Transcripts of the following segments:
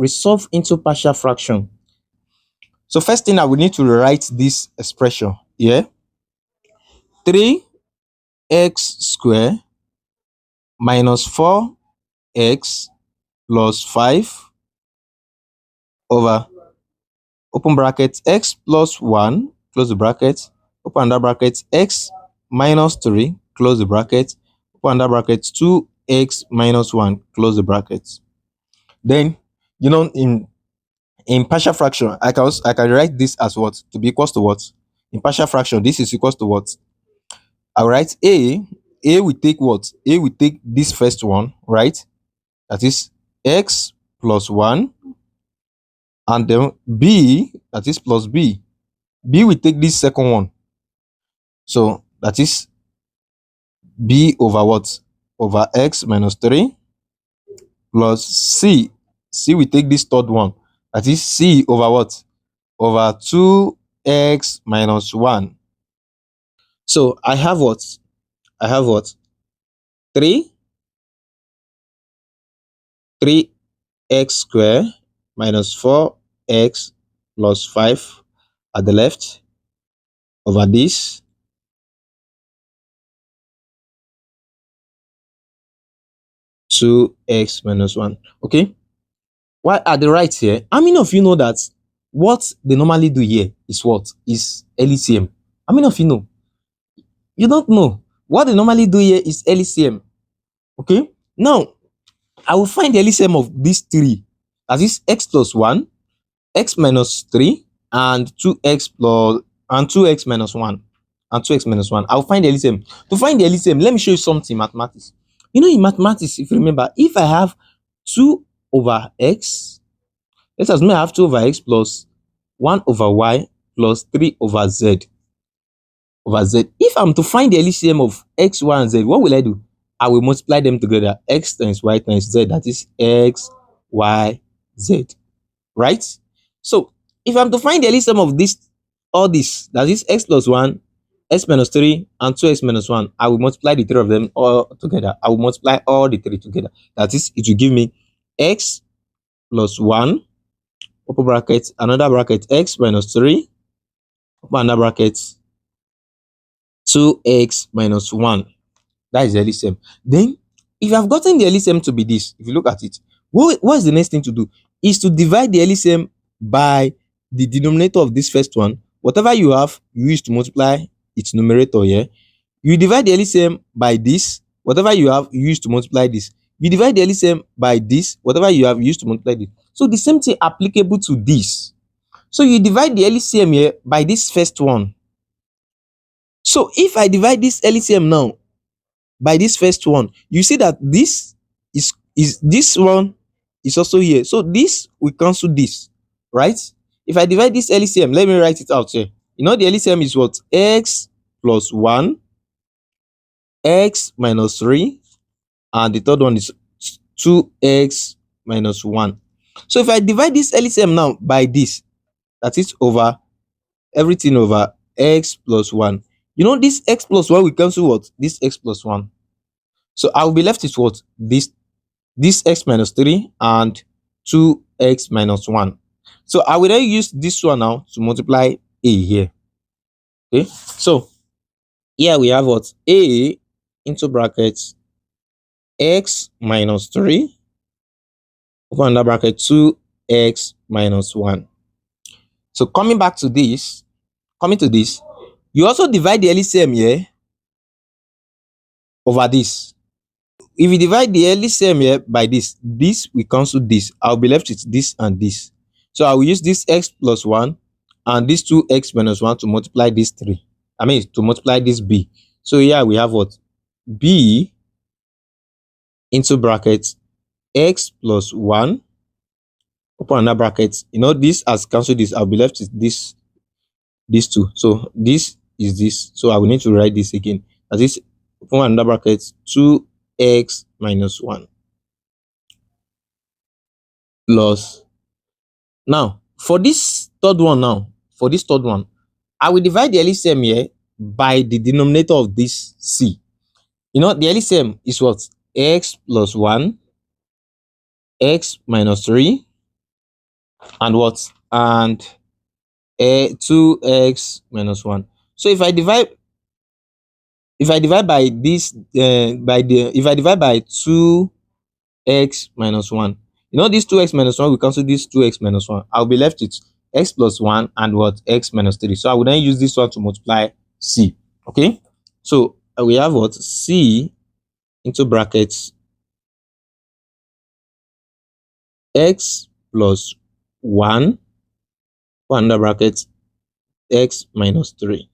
resolve into partial fraction. So first thing, I will need to rewrite this expression here. 3x square minus 4x plus 5 over open bracket x plus 1 close the bracket, open under bracket x minus 3 close the bracket, open under bracket 2x minus 1 close the bracket. Then in partial fraction, I can write this as what? To be equals to what? In partial fraction, this is equals to what? I'll write a will take what? A will take this first one, right? That is x plus 1, and then b, that is plus b. B will take this second one, so that is b over what? Over x minus 3 plus c. C will take this third one, that is c over what? Over 2x minus 1. So I have what? 3x square minus 4x plus 5 at the left over this two x minus 1. Okay, while at the right here, how many of you know that what they normally do here is what? Is LCM. How many of you know? You don't know. What they normally do here is LCM. Okay, now I will find the LCM of these three, that is x plus 1, x minus 3, and 2x minus 1, and 2x minus 1. I'll find the LCM. To find the LCM, let me show you something in mathematics. In mathematics, if you remember, if I have 2 over x, let us know I have 2 over x plus 1 over y plus 3 over z. If I'm to find the LCM of x, y, and z, what will I do? I will multiply them together. X times y times z, that is x, y, z. Right? So if I'm to find the LCM of all this, that is x plus 1, x minus 3, and 2x minus 1, I will multiply the three of them all together. I will multiply all the three together. That is, it will give me x plus 1, open bracket, another bracket, x minus 3, open another bracket, 2x minus 1. That is the LCM. Then, if you have gotten the LCM to be this, if you look at it, what is the next thing to do? Is to divide the LCM by the denominator of this first one. Whatever you have, you use to multiply its numerator here. You divide the LCM by this. Whatever you have, you use to multiply this. You divide the LCM by this. Whatever you have, you use to multiply this. So the same thing applicable to this. So you divide the LCM here by this first one. So if I divide this LCM now by this first one, you see that this is this one is also here. So this will cancel this, right? If I divide this LCM, let me write it out here. The LCM is what? X plus 1, x minus 3, and the third one is 2x minus 1. So if I divide this LCM now by this, that is over everything over x plus 1. This x plus 1 will cancel what? This x plus 1. So I will be left with what? This x minus 3 and 2x minus 1. So I will then use this one now to multiply a here. Okay, so here we have what? A into brackets x minus 3, open another bracket, 2x minus 1. So coming to this, you also divide the LCM here over this. If you divide the LCM here by this will cancel this. I'll be left with this and this. So I will use this x plus 1 and this 2x minus 1 to multiply this 3. To multiply this b. So here we have what? B into brackets x plus 1, open another bracket. This has cancelled this. I'll be left with this 2. So this is this. So I will need to write this again. That is, open another bracket, 2x minus 1 plus. Now for this third one, I will divide the LCM here by the denominator of this c. The LCM is what? X plus 1, x minus 3, and what? And 2x minus 1. So if I divide by this by the if I divide by 2x minus 1, this 2x minus 1 will cancel this 2x minus 1. I'll be left with x plus 1 and what? X minus 3. So I will then use this one to multiply c. Okay, so we have what? C into brackets x plus 1 under bracket x minus 3.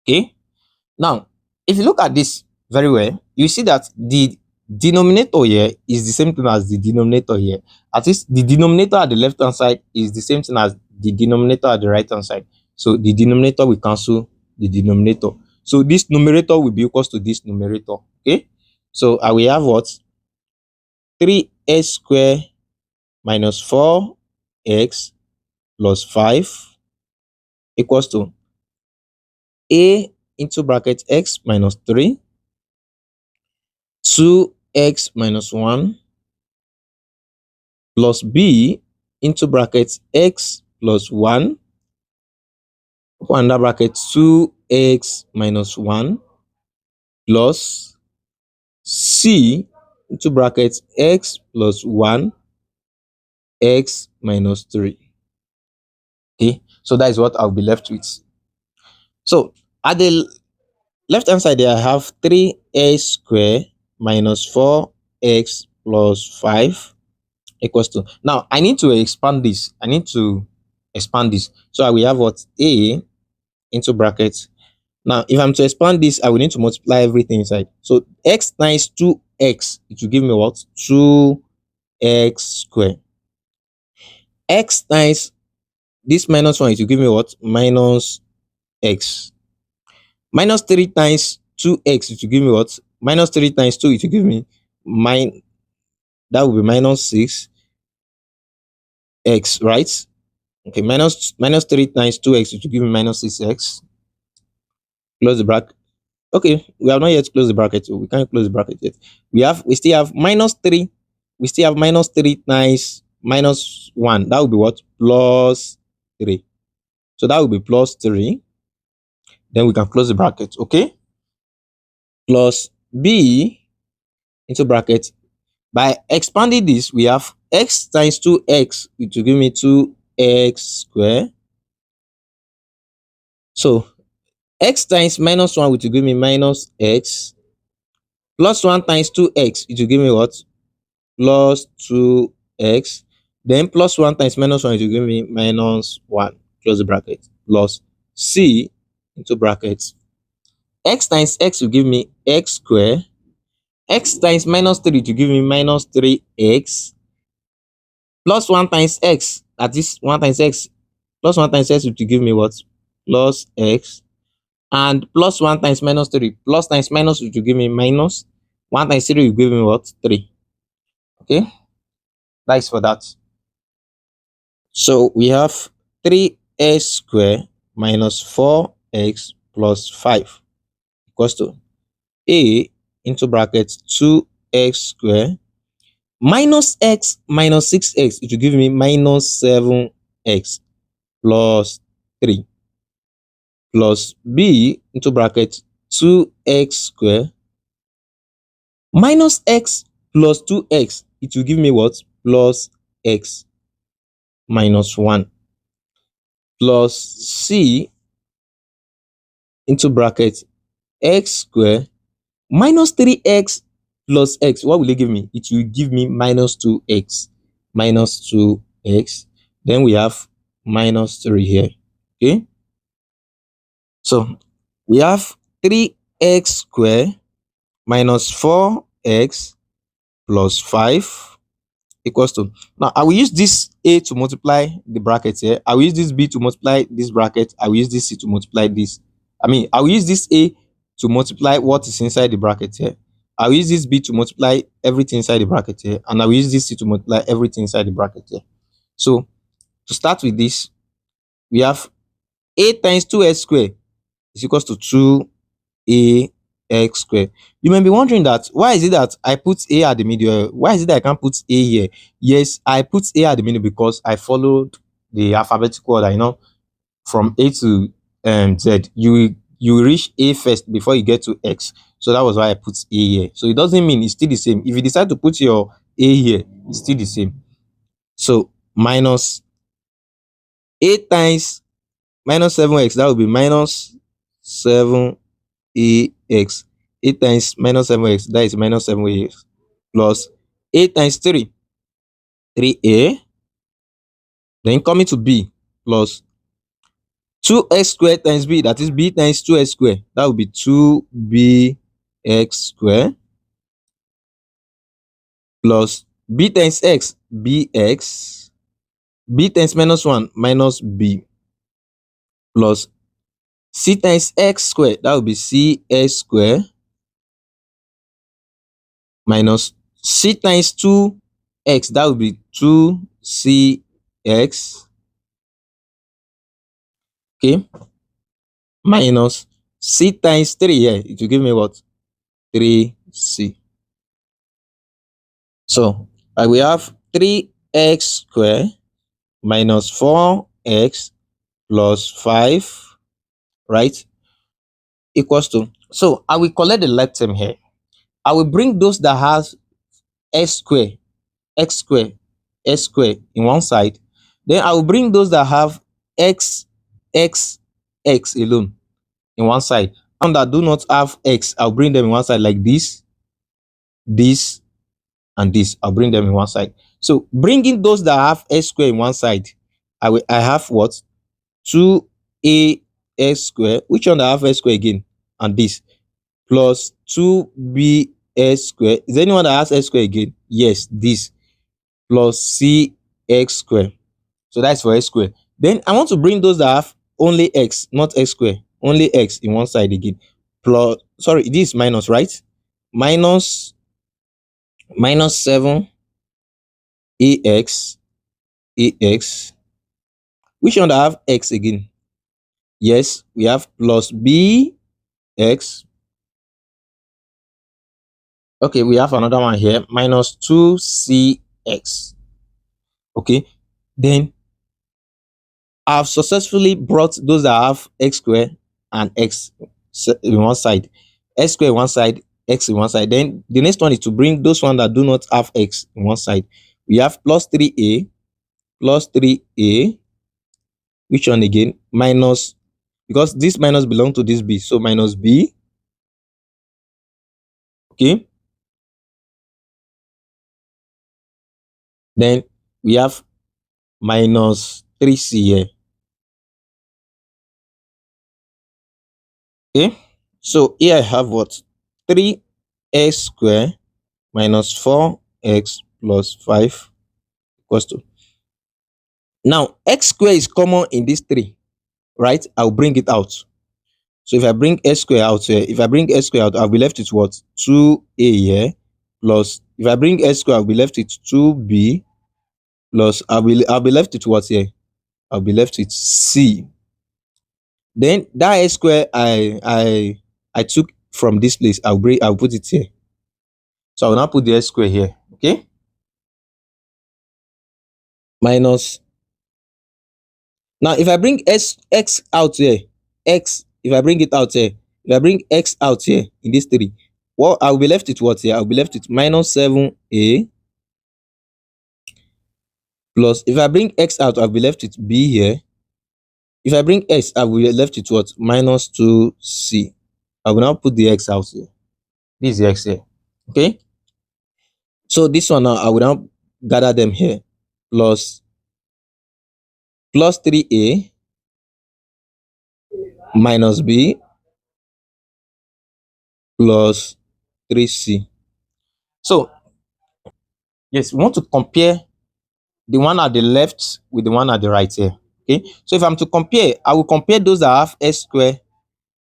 Okay, now if you look at this very well, you see that the denominator here is the same thing as the denominator here. At least the denominator at the left hand side is the same thing as the denominator at the right hand side. So the denominator will cancel the denominator. So this numerator will be equals to this numerator. Okay, so I will have what? 3x square minus 4x plus 5 equals to a into bracket x minus 3, 2x minus 1 plus b into bracket x plus 1 under bracket 2x minus 1 plus c into bracket x plus 1 x minus 3. Okay, so that is what I'll be left with. So at the left hand side there, I have 3x square minus 4x plus 5 equals to. Now I need to expand this. So I will have what? A into brackets. Now if I'm to expand this, I will need to multiply everything inside. So x times 2x, it will give me what? 2x square. X times this minus 1, it will give me what? Minus x. Minus 3 times 2x, it will give me what? Minus 3 times 2, it will give me that will be minus 6x, right? Okay, minus 3 times 2x, it will give me minus 6x. Close the bracket. Okay, we have not yet closed the bracket, so we can't close the bracket yet. We still have minus 3. We still have minus 3 times minus 1. That will be what? Plus 3. So that will be plus 3. Then we can close the bracket. Okay, plus b into bracket. By expanding this, we have x times 2x, it will give me 2x square. So x times minus 1, which will give me minus x, plus 1 times 2x, it will give me what? Plus 2x. Then plus 1 times minus 1, it will give me minus 1. Close the bracket. Plus c into brackets. X times x will give me x square. X times minus 3 to give me minus 3x. Plus 1 times x, that is 1 times x. Plus 1 times x will give me what? Plus x. And plus 1 times minus 3. Plus times minus will give me minus. 1 times 3 will give me what? 3. Okay, that is for that. So we have 3x square minus 4x plus 5 equals to a into brackets 2x square minus x minus 6x, it will give me minus 7x plus 3 plus b into bracket 2x square minus x plus 2x, it will give me what? Plus x minus 1 plus c into bracket x square minus 3x plus x. What will it give me? It will give me minus 2x. Minus 2x. Then we have minus 3 here. Okay, so we have 3x square minus 4x plus 5 equals to. Now I will use this a to multiply the bracket here. I will use this b to multiply this bracket. I will use this c to multiply this. I will use this a to multiply what is inside the bracket here. I will use this b to multiply everything inside the bracket here, and I will use this c to multiply everything inside the bracket here. So to start with this, we have a times 2x square is equals to 2a x squared. You may be wondering that why is it that I put a at the middle? Why is it that I can't put a here? Yes, I put a at the middle because I followed the alphabetical order, from A to Z. You reach A first before you get to X. So that was why I put A here. So it doesn't mean it's still the same. If you decide to put your A here, it's still the same. So minus A times minus 7x, that will be minus 7ax. A times minus 7x, that is minus 7ax, plus A times 3, 3a. Then coming to B, plus 2x squared times b, that is b times 2x squared, that will be 2bx squared, plus b times x, bx, b times minus 1, minus b, plus c times x squared, that will be cx squared, minus c times 2x, that will be 2cx, okay, minus c times 3 here, it will give me what? 3c. So I will have 3x squared minus 4x plus 5, right, equals to, so I will collect the left term here. I will bring those that have x square, x square, x square in one side. Then I will bring those that have x, x, x alone in one side. And that do not have x, I'll bring them in one side like this, this, and this. I'll bring them in one side. So bringing those that have x square in one side, I have what? 2a x square, which one that have x square again? And this, plus 2b x square. Is there anyone that has x square again? Yes, this, plus c x square. So that's for x square. Then I want to bring those that have only x, not x square, only x in one side again. Plus, sorry, this is minus, right? Minus 7 ax, which one that have x again? Yes, we have plus bx. Okay, we have another one here, minus 2cx. Okay, then I've successfully brought those that have x square and x in one side, x square in one side, x in one side. Then the next one is to bring those ones that do not have x in one side. We have plus 3a, which one again? Minus, because this minus belong to this b, so minus b. Okay, then we have minus 3c here. Okay, so here I have what? 3x square minus 4x plus 5 equals to, now x square is common in this 3, right? I'll bring it out. So if I bring x square out here, if I bring x square out, I'll be left with what? 2a here, plus if I bring x square, I'll be left with 2b, plus I'll be left with what here? I'll be left with c. Then that x square I took from this place, I'll put it here. So I will now put the x square here. Okay, minus, now if I bring x out here, x, if I bring it out here, if I bring x out here in this 3, well, I'll be left with what here? I'll be left with minus 7a, plus if I bring x out, I'll be left with b here. If I bring x, I will be left with what? Minus 2c. I will now put the x out here. This is the x here. Okay, so this one now I will now gather them here, plus 3a minus b plus 3c. So yes, we want to compare the one at the left with the one at the right here. Okay, so if I'm to compare, I will compare those that have x square.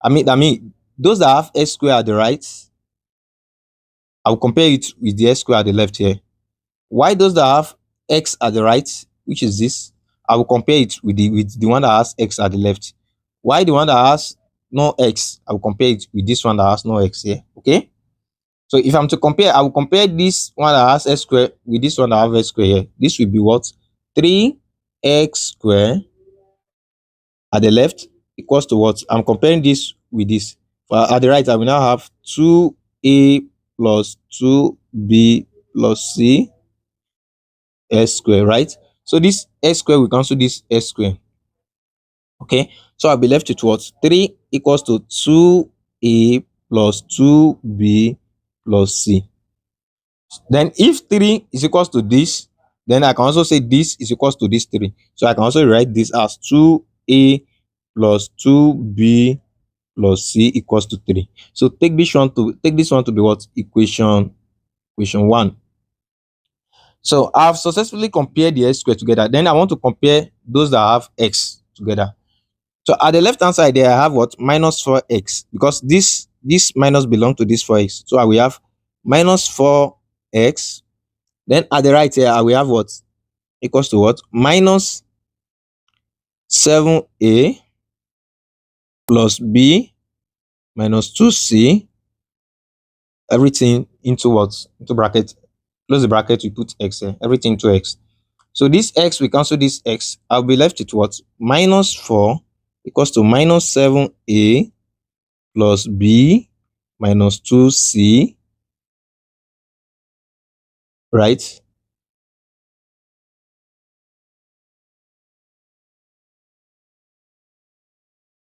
I mean those that have x square at the right, I will compare it with the x square at the left here. Why those that have x at the right, which is this, I will compare it with the one that has x at the left. Why the one that has no x, I will compare it with this one that has no x here. Okay, so if I'm to compare, I will compare this one that has x square with this one that has x square here. This will be what? 3x square at the left equals to what? I'm comparing this with this. At the right, I will now have 2a plus 2b plus c s square, right? So this s square will cancel this s square. Okay, so I'll be left with what? 3 equals to 2a plus 2b plus c. Then if 3 is equals to this, then I can also say this is equals to this 3. So I can also write this as 2a plus 2b plus c equals to 3. So take this one to be what? Equation 1. So I've successfully compared the x square together. Then I want to compare those that have x together. So at the left hand side there, I have what? Minus 4x, because this minus belong to this 4x. So I will have minus 4x. Then at the right here, I will have what? Equals to what? Minus 7a plus b minus 2c. Everything into what? Into bracket. Close the bracket, we put x here. Everything to x. So this x, we cancel this x. I'll be left with what? Minus 4 equals to minus 7a plus b minus 2c, right?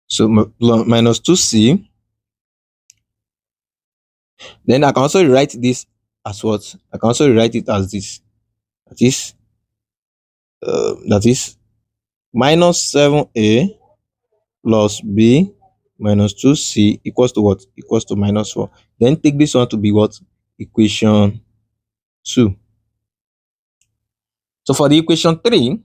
So minus 2c. Then I can also rewrite this as what? I can also rewrite it as this. That is minus 7a plus b minus 2c equals to what? Equals to minus 4. Then take this one to be what? Equation 2. So for the equation 3,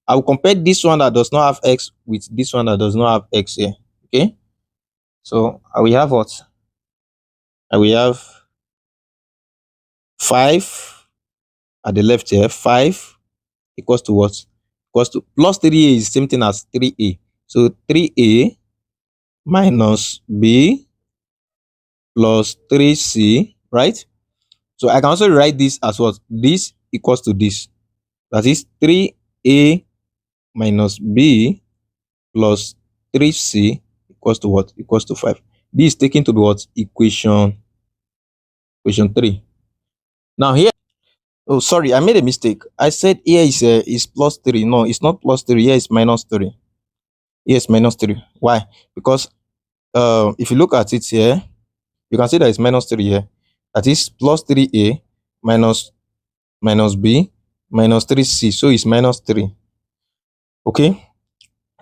I will compare this one that does not have x with this one that does not have x here. Okay, so I will have what? I will have 5 at the left here. 5 equals to what? Equals to plus 3a is the same thing as 3a. So 3a minus b plus 3c, right? So I can also write this as what? This equals to this. That is 3a minus b plus 3c equals to what? Equals to 5. This is taken to be what? Equation 3. Now here, oh sorry, I made a mistake. I said here is plus 3. No, it's not plus 3. Here is minus 3. Yes, minus 3. Why? Because if you look at it here, you can see that it's minus 3 here. That is plus 3a minus b minus 3c. So it's minus 3. Okay.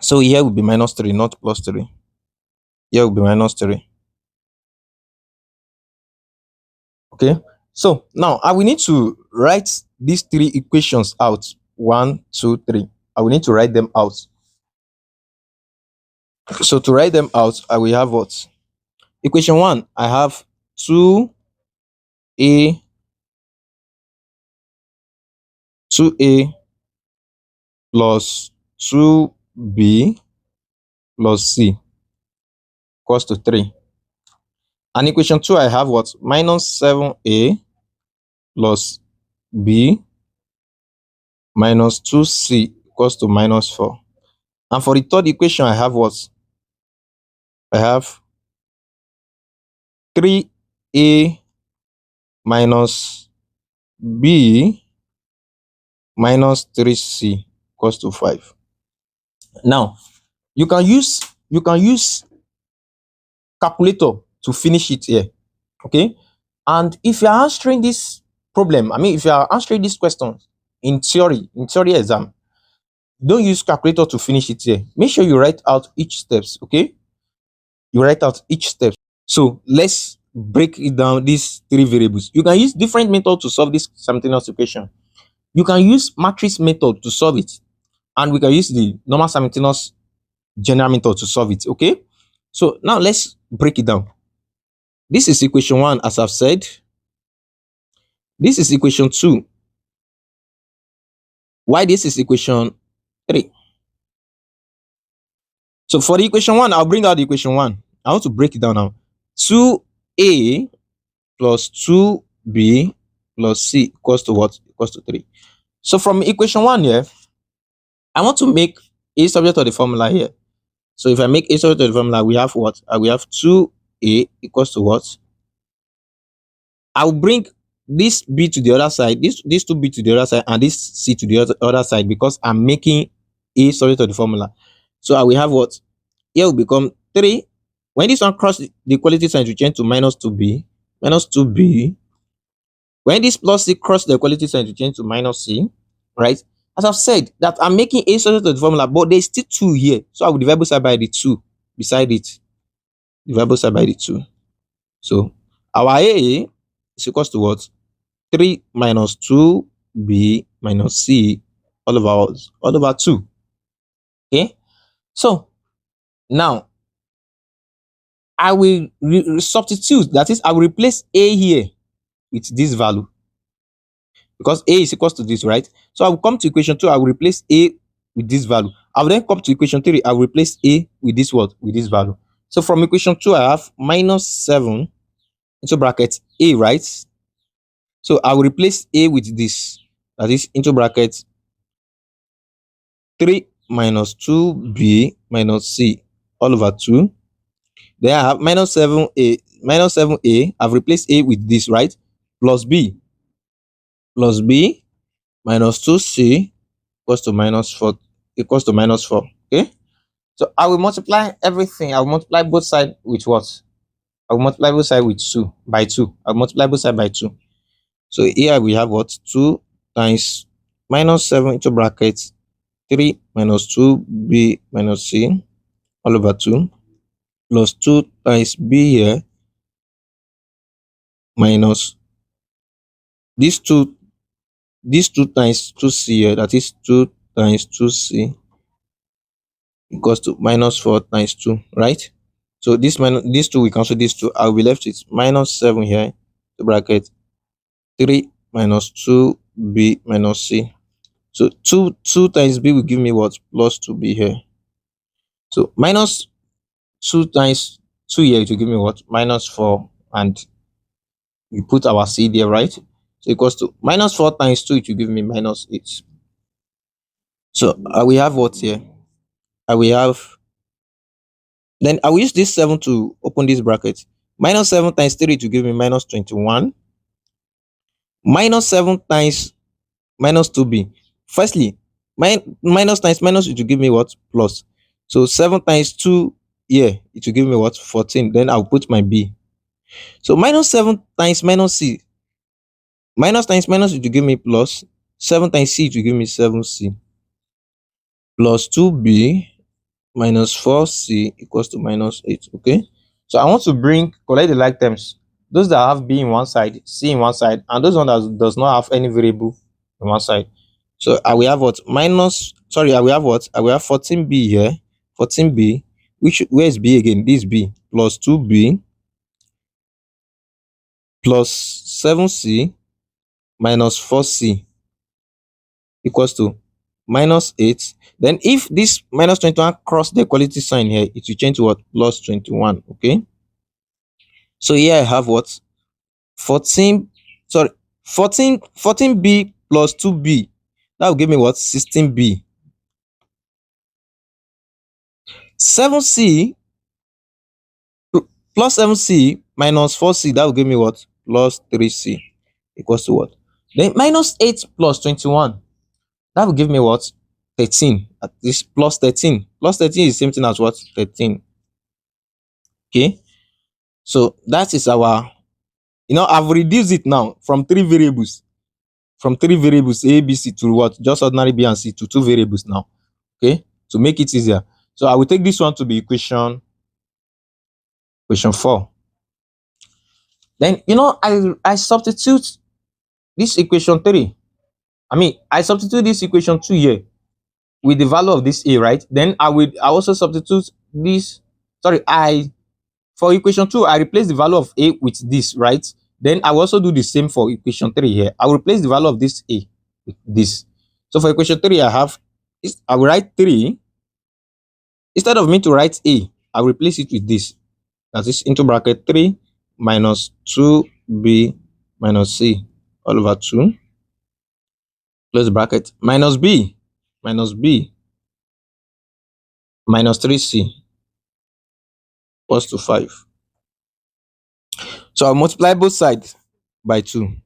So here will be minus 3, not plus 3. Here will be minus 3. Okay. So now I will need to write these 3 equations out. 1, 2, 3. I will need to write them out. So to write them out, I will have what? Equation 1, I have 2a 2a plus 2b plus c equals to 3. And equation 2, I have what? Minus 7a plus b minus 2c equals to minus 4. And for the third equation, I have what? I have 3a minus b minus 3c equals to 5. Now, you can use calculator to finish it here. Okay, and if you are answering this problem, if you are answering this question in theory exam, don't use calculator to finish it here. Make sure you write out each steps. Okay, you write out each step. So let's break it down, these 3 variables. You can use different method to solve this simultaneous equation. You can use matrix method to solve it, and we can use the normal simultaneous general method to solve it. Okay, so now let's break it down. This is equation 1, as I've said. This is equation 2. Why this is equation 3? So for the equation 1, I'll bring out the equation 1. I want to break it down now. 2a plus 2b plus c equals to what? Equals to 3. So from equation 1 here, I want to make a subject of the formula here. So if I make a subject of the formula, we have what? We have 2a equals to what? I'll bring this b to the other side, this 2b to the other side, and this c to the other side, because I'm making a subject of the formula. So I will have what? Here will become 3. When this one cross the equality sign, to change to minus 2b, minus 2b. When this plus c cross the equality sign, to change to minus c, right? As I've said, that I'm making a subject of the formula, but there's still 2 here. So I will divide both side by the 2 beside it. Divide both side by the 2. So our a is equals to what? 3 minus 2b minus c all over what? All over 2. Okay? So now I will substitute, that is, I will replace a here with this value, because a is equals to this, right? So I will come to equation 2, I will replace a with this value. I will then come to equation 3, I will replace a with this what? With this value. So from equation 2, I have minus 7 into bracket a, right? So I will replace a with this, that is into bracket 3 minus 2b minus c all over 2. Then I have minus 7a, minus 7a, I've replaced a with this, right? Plus b minus 2c equals to minus 4, equals to minus 4. Okay, so I will multiply everything. I will multiply both sides with what? I will multiply both sides with 2 by 2. I'll multiply both sides by 2. So here we have what? 2 times minus 7 into bracket 3 minus 2b minus c all over 2 plus 2 times b here minus these 2 times 2c here, that is 2 times 2c equals to minus 4 times 2, right? So this minus these 2, we cancel these 2. I'll be left with minus 7 here to bracket 3 minus 2b minus c. So 2 times b will give me what? Plus 2b here. So minus 2 times 2 here to give me what? Minus 4, and we put our c there, right? So equals to minus 4 times 2, it will give me minus 8. So I will have what here? I will have, then I will use this 7 to open this bracket. Minus 7 times 3 to give me minus 21. Minus 7 times minus 2b. Firstly, minus times minus, it will give me what? Plus. So 7 times 2 here, it will give me what? 14. Then I'll put my b. So minus 7 times minus c. Minus times minus, it will give me plus. 7 times c, it will give me 7c. Plus 2b minus 4c equals to minus 8. Okay, so I want to collect the like terms, those that have b in one side, c in one side, and those one that does not have any variable in one side. So I will have what? I will have what? I will have 14b here, 14b, where is b again? This b, plus 2b plus 7c minus 4c equals to minus 8. Then if this minus 21 cross the equality sign here, it will change to what? Plus 21. Okay, so here I have what? 14 sorry 14b plus 2b, that will give me what? 16b. 7c plus 7c minus 4c, that will give me what? Plus 3c equals to what? Then minus 8 plus 21, that will give me what? 13. At this plus 13. Plus 13 is the same thing as what? 13. Okay, so that is our, I've reduced it now from 3 variables, a, b, c, to what? Just ordinary b and c, to 2 variables now. Okay, to make it easier. So I will take this one to be equation 4. Then I substitute this equation 3. I substitute this equation 2 here with the value of this a, right? Then I also substitute this, for equation 2, I replace the value of a with this, right? Then I will also do the same for equation 3 here. I will replace the value of this a with this. So for equation 3, I will write 3 Instead of me to write A, I'll replace it with this. That is into bracket 3 minus 2b minus c all over 2, close bracket, minus b minus 3c equals to 5. So I'll multiply both sides by 2.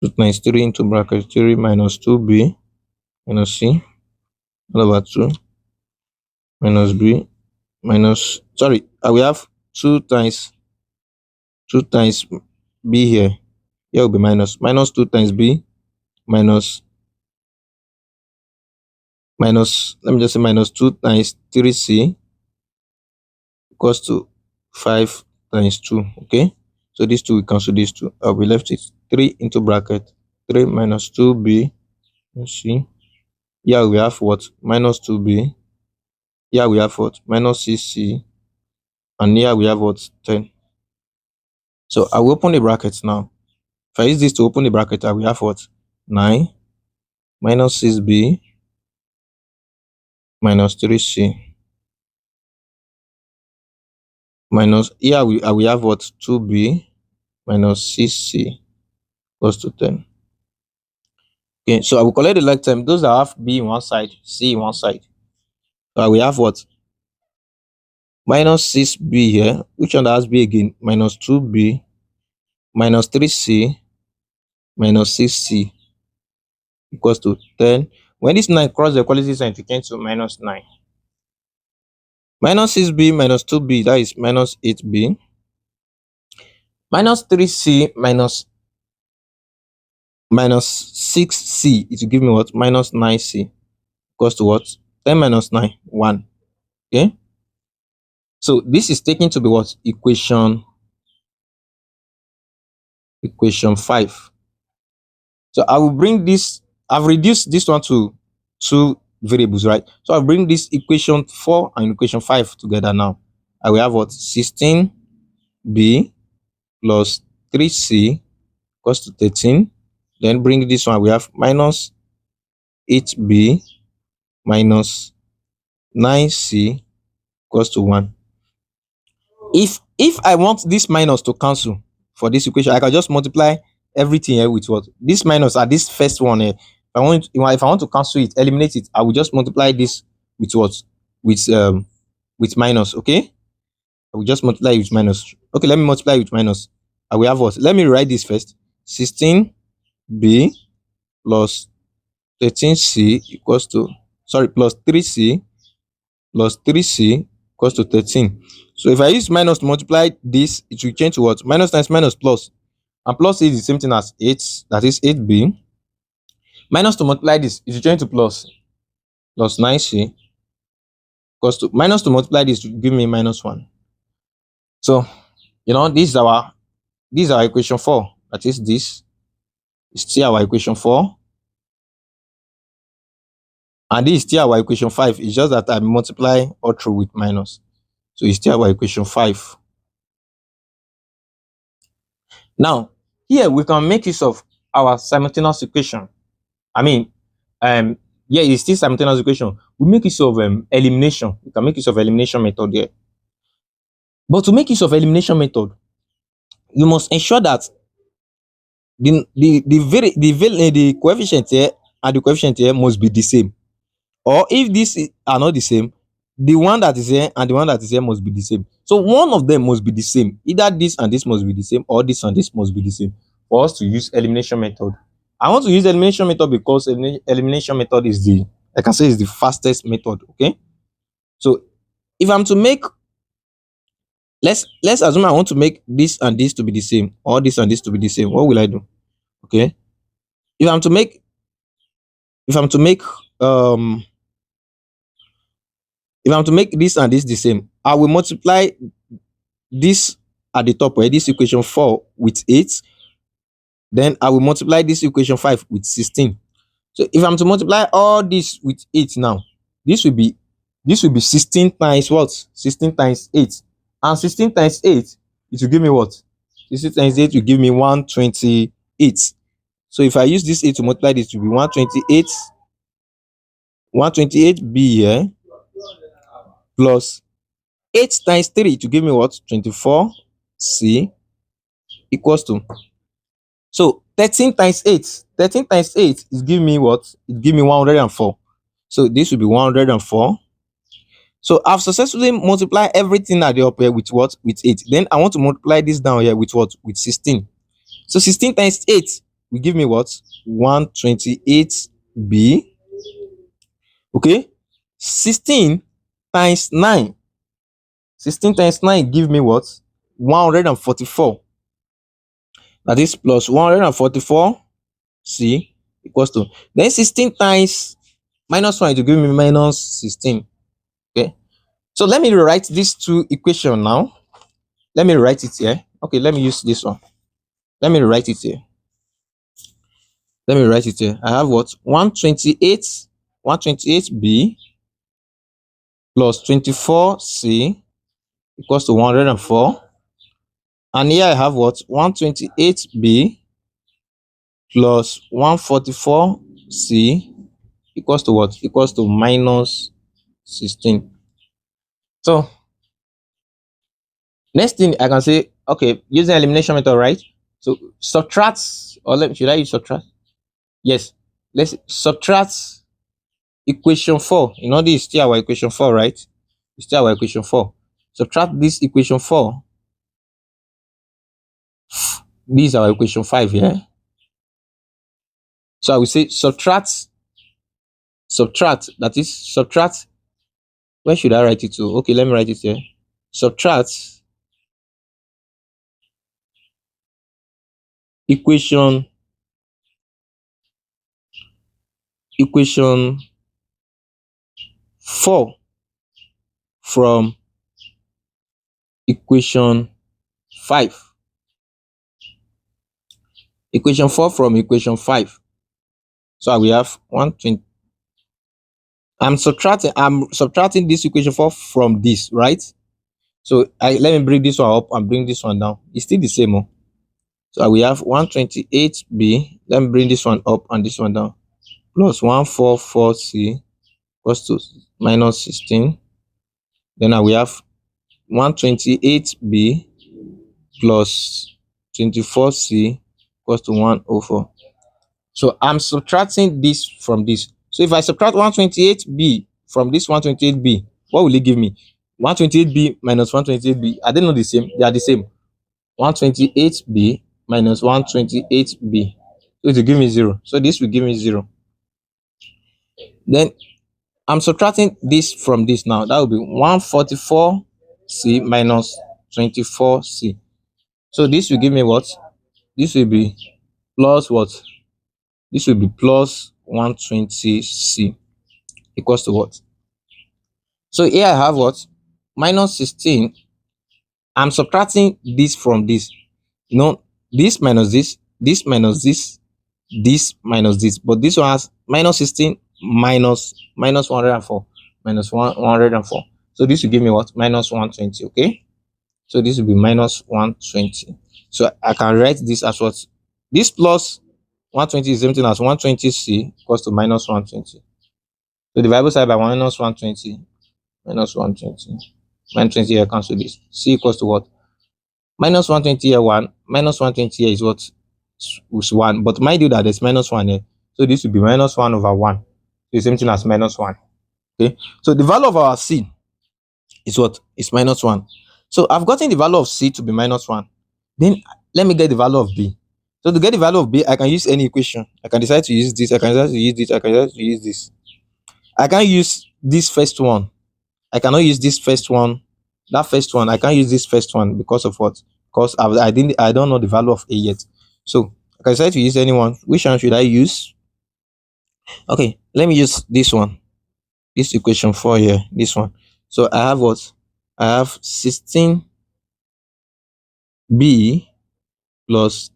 2 times 3 into bracket 3 minus 2b minus c all over 2 minus b minus, sorry, I will have 2 times b here. Here will be minus 2 times b minus let me just say minus 2 times 3c equals to 5 times 2. Okay, so these two will cancel these two. I'll be left with 3 into bracket 3 minus 2b. Let's see. Here we have what? Minus 2b. Here we have what? Minus 6c. And here we have what? 10. So I will open the bracket now. If I use this to open the bracket, I will have what? 9 minus 6b minus 3c minus, here I will have what? 2b minus 6c equals to 10. Okay, so I will collect the like term. Those that have b in one side, c in one side. So I will have what? Minus 6b here. Which one that has b again? Minus 2b minus 3c minus 6c equals to 10. When this 9 cross the equality sign, it turns to minus 9. Minus 6b minus 2b, that is minus 8b. Minus 3c minus 6c, it will give me what? Minus 9c equals to what? 10 minus 9, 1. Okay, so this is taken to be what? Equation 5. So I will bring this, I've reduced this one to 2 variables, right? So I'll bring this equation 4 and equation 5 together now. I will have what? 16b plus 3c equals to 13. Then bring this one, we have minus 8b minus 9c equals to 1. If I want this minus to cancel for this equation, I can just multiply everything here with what? This minus at this first one here. If I want to cancel it, eliminate it, I will just multiply this with what? With minus. Okay, I will just multiply it with minus. Okay, let me multiply with minus. I will have what? Let me write this first. 16b plus 13c equals to, sorry, plus 3c equals to 13. So if I use minus to multiply this, it will change to what? Minus times minus plus. And plus is the same thing as 8, that is 8b. Minus to multiply this, it will change to plus 9c equals to, minus to multiply this will give me minus 1. So, this is our equation 4. That is this. It's still our equation 4. And this is still our equation 5. It's just that I multiply all through with minus. So it's still our equation 5. Now, here we can make use of our simultaneous equation. I mean, yeah, it's still simultaneous equation. We make use of elimination. We can make use of elimination method here. But to make use of elimination method, you must ensure that the coefficient here and the coefficient here must be the same. Or if these are not the same, the one that is here and the one that is here must be the same. So one of them must be the same. Either this and this must be the same, or this and this must be the same for us to use elimination method. I want to use elimination method because elimination method is I can say is the fastest method. Okay, so if I'm to make, let's assume I want to make this and this to be the same, or this and this to be the same. What will I do? Okay, if I'm to make this and this the same, I will multiply this at the top where this equation 4 with 8. Then I will multiply this equation 5 with 16. So if I'm to multiply all this with 8 now, this will be 16 times what? 16 times 8. And 16 times 8, it will give me what? 16 times 8 will give me 128. So if I use this 8 to multiply this, it will be 128 128b here plus 8 times 3 to give me what? 24c equals to, so 13 times 8. 13 times 8 is give me what? It give me 104. So this will be 104. So I've successfully multiplied everything at the up here with what? With 8. Then I want to multiply this down here with what? With 16. So 16 times 8 will give me what? 128b. Okay. 16 times 9. 16 times 9 give me what? 144. That is plus 144c equals to, then 16 times minus 1 to give me minus 16. Okay. So let me rewrite these two equations now. Let me write it here. Okay, let me use this one. Let me write it here. Let me write it here. I have what? 128b plus 24c equals to 104. And here I have what? 128b plus 144c equals to what? Equals to minus 16. So next thing I can say, okay, using elimination method, right? So subtract, or should I use subtract? Yes. Let's subtract equation 4. You know, this is still our equation 4, right? It's still our equation 4. Subtract this equation 4. This is our equation 5 here. So I will say subtract, that is subtract. Where should I write it to? Okay, let me write it here. Subtract equation 4 from equation 5. Equation 4 from equation 5. So I will have 120. I'm subtracting this equation 4 from this, right? So let me bring this one up and bring this one down. It's still the same. Oh. So we have 128b. Let me bring this one up and this one down. Plus 144c equals to minus 16. Then we have 128b plus 24c equals to 104. So I'm subtracting this from this. So if I subtract 128b from this 128b, what will it give me? 128b minus 128b. Are they not the same? They are the same. 128b minus 128b. So it will give me 0. So this will give me 0. Then I'm subtracting this from this now. That will be 144c minus 24c. So this will give me what? This will be plus what? This will be plus 120c equals to what? So here I have what? Minus 16. I'm subtracting this from this. You know, this minus this, this minus this, this minus this. But this one has minus 16 minus 104. Minus 104. So this will give me what? Minus 120. Okay. So this will be minus 120. So I can write this as what? This plus 120 is the same thing as 120c equals to minus 120. So divide both side by minus 120. Minus 120. 120 here cancel this. C equals to what? Minus 120 here 1. Minus 120 here is what? Is 1. But mind you that there's minus 1 here. So this will be minus 1 over 1. So the same thing as minus 1. Okay. So the value of our C is what? Is minus 1. So I've gotten the value of C to be minus 1. Then let me get the value of B. So to get the value of B, I can use any equation. I can decide to use this. I can decide to use this. I can decide to use this. I can't use this first one. I cannot use this first one. That first one, I can't use this first one because of what? Because I don't know the value of A yet. So I can decide to use any one. Which one should I use? Okay, let me use this one. This equation 4 here. This one. So I have what? I have 16b plus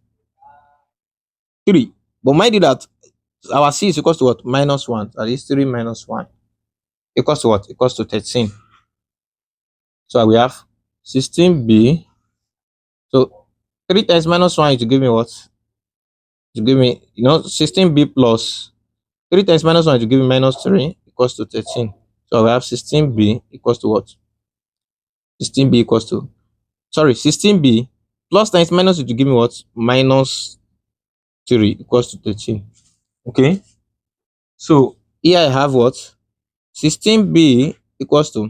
3. But mind you that our C is equals to what? Minus 1. That is 3 minus 1. Equals to what? Equals to 13. So we have 16b. So 3 times minus 1 is to give me what? To give me, 16b plus 3 times minus 1 is to give me minus 3 equals to 13. So we have 16b equals to what? 16b equals to, sorry, 16b plus times minus it will give me what? Minus 3 equals to 13. Okay. So here I have what? 16b equals to,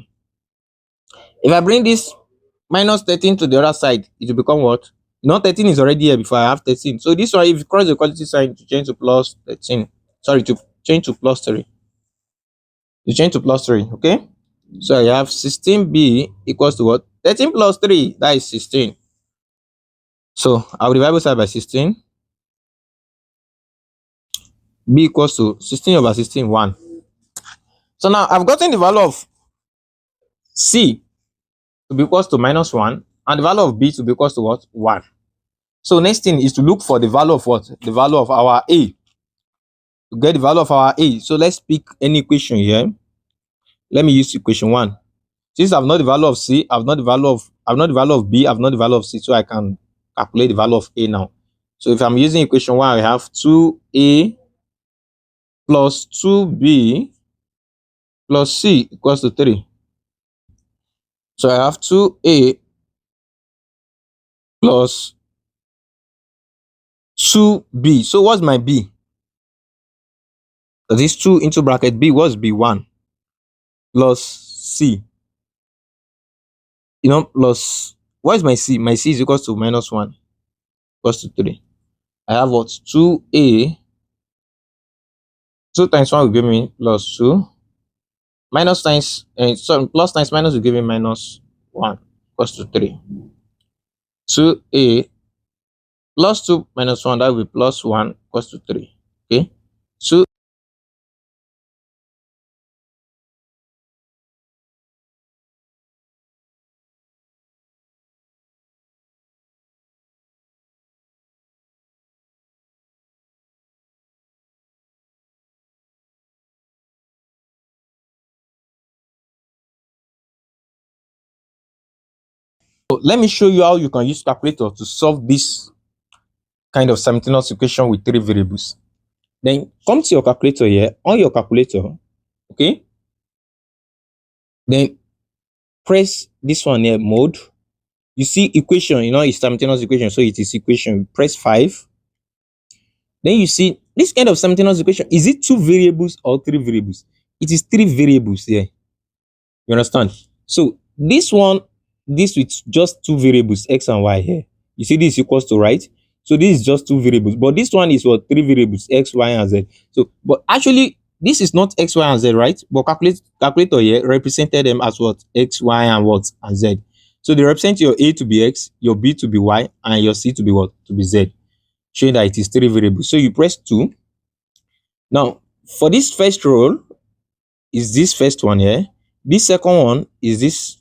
if I bring this minus 13 to the other side, it will become what? No, 13 is already here before I have 13. So this one, if you cross the quantity sign to change to plus 13, sorry, to change to plus 3. You change to plus 3, okay? So I have 16b equals to what? 13 plus 3, that is 16. So I'll divide both side by 16. B equals to 16 over 16, 1. So now I've gotten the value of C to be equals to minus 1, and the value of B to be equals to what? 1. So next thing is to look for the value of what? The value of our A. To get the value of our A. So let's pick any equation here. Let me use equation 1. Since I've not the value of C, I've not the value of B, I've not the value of C, so I can calculate the value of A now. So if I'm using equation 1, I have 2A plus 2B plus C equals to 3. So I have 2A plus 2B. So what's my B? That is 2 into bracket B. What's B? 1 plus C. Plus, what is my C? My C is equals to minus 1 equals to 3. I have what? 2A. 2 times 1 will give me plus 2. Minus times, sorry, plus times minus will give me minus 1 equals to 3. 2A plus 2 minus 1, that will be plus 1 equals to 3. Okay. So let me show you how you can use calculator to solve this kind of simultaneous equation with 3 variables. Then come to your calculator here, on your calculator, okay? Then press this one here, mode. You see equation, it's simultaneous equation, so it is equation. Press 5. Then you see this kind of simultaneous equation. Is it 2 variables or 3 variables? It is 3 variables here. You understand? So this one, this with just 2 variables, x and y here. You see this equals to, right? So this is just 2 variables, but this one is what? 3 variables, x, y, and z. So, but actually, this is not x, y, and z, right? But calculator here represented them as what? X, y, and what? And z. So they represent your A to be x, your B to be y, and your C to be what? To be z. Showing that it is 3 variables. So you press 2. Now, for this first row, is this first one here. This second one is this,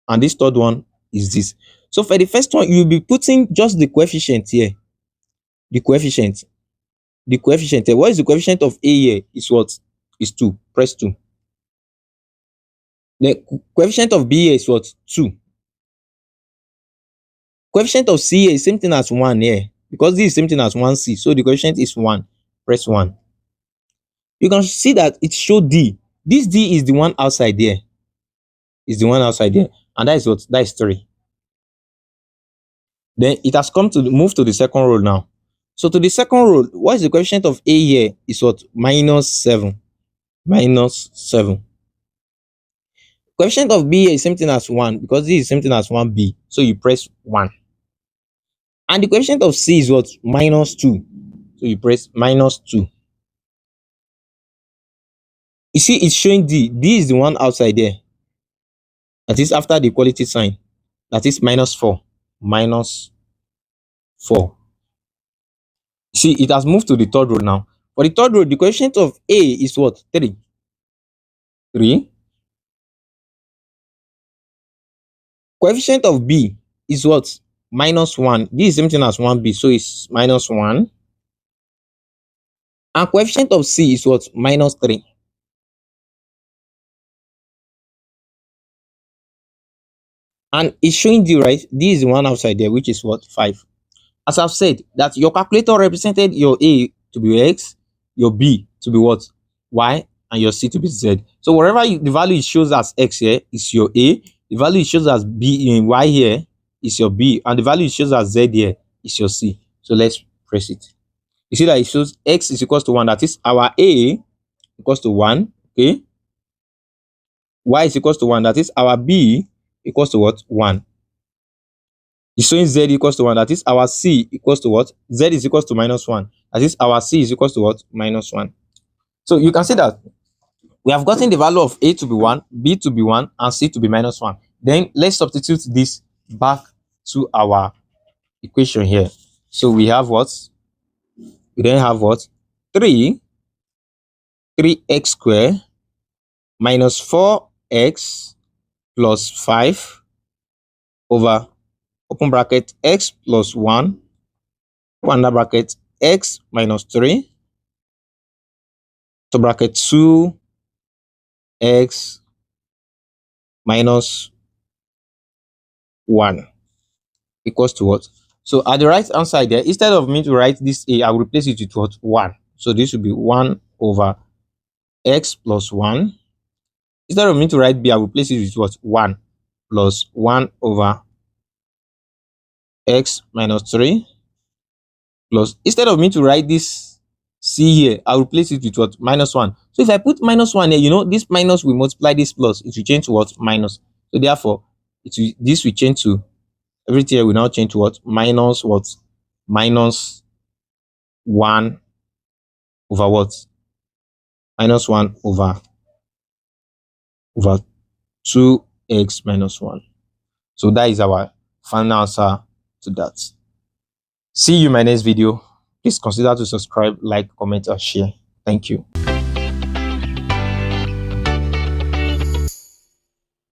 and this third one is this. So for the first one, you'll be putting just the coefficient here. The coefficient. The coefficient here. What is the coefficient of A here? Is what? Is 2. Press 2. The coefficient of B here is what? 2. Coefficient of C here is same thing as 1 here. Because this is same thing as 1C. So the coefficient is 1. Press 1. You can see that it showed D. This D is the one outside there. Is the one outside there. And that is what? That is 3. Then it has come to move to the second row now. So to the second row, what is the coefficient of A here? Is what? Minus 7. Minus 7. Coefficient of B here is same thing as 1 because this is same thing as 1B. So you press 1. And the coefficient of C is what? Minus 2. So you press minus 2. You see, it's showing D. D is the one outside there. That is after the equality sign. That is minus 4. Minus 4. See, it has moved to the third row now. For the third row, the coefficient of A is what? 3. 3. Coefficient of B is what? Minus 1. This is same thing as 1B, so it's minus 1. And coefficient of C is what? Minus 3. And it's showing D, right? D is the one outside there, which is what? 5. As I've said, that your calculator represented your A to be X, your B to be what? Y, and and your c to be z. So wherever the value it shows as x here is your a, the value it shows as b in y here is your b, and the value it shows as z here is your c. So let's press it. You see that it shows x is equals to 1, that is our a equals to 1, okay? Y is equals to 1, that is our b equals to what? 1. It's showing z equals to 1, that is our c equals to what? Z is equals to minus 1, that is our c is equals to what? Minus 1. So you can see that we have gotten the value of a to be 1, b to be 1, and c to be minus 1. Then let's substitute this back to our equation here. So we have what? We then have what? 3, 3x squared minus 4x plus 5 over open bracket x plus 1, open under bracket x minus 3, to bracket 2x minus 1 equals to what? So at the right hand side there, instead of me to write this a, I will replace it with what? 1. So this will be 1 over x plus 1. Instead of me to write b, I will replace it with what? 1 plus 1 over x minus 3 plus, instead of me to write this c here, I will replace it with what? Minus 1. So if I put minus 1 here, you know, this minus will multiply this plus, it will change to what? Minus. So therefore, this will change to, everything here will now change to what? Minus what? Minus 1 over what? Minus 1 over 2x minus 1. So that is our final answer to that. See you in my next video. Please consider to subscribe, like, comment, and share. Thank you.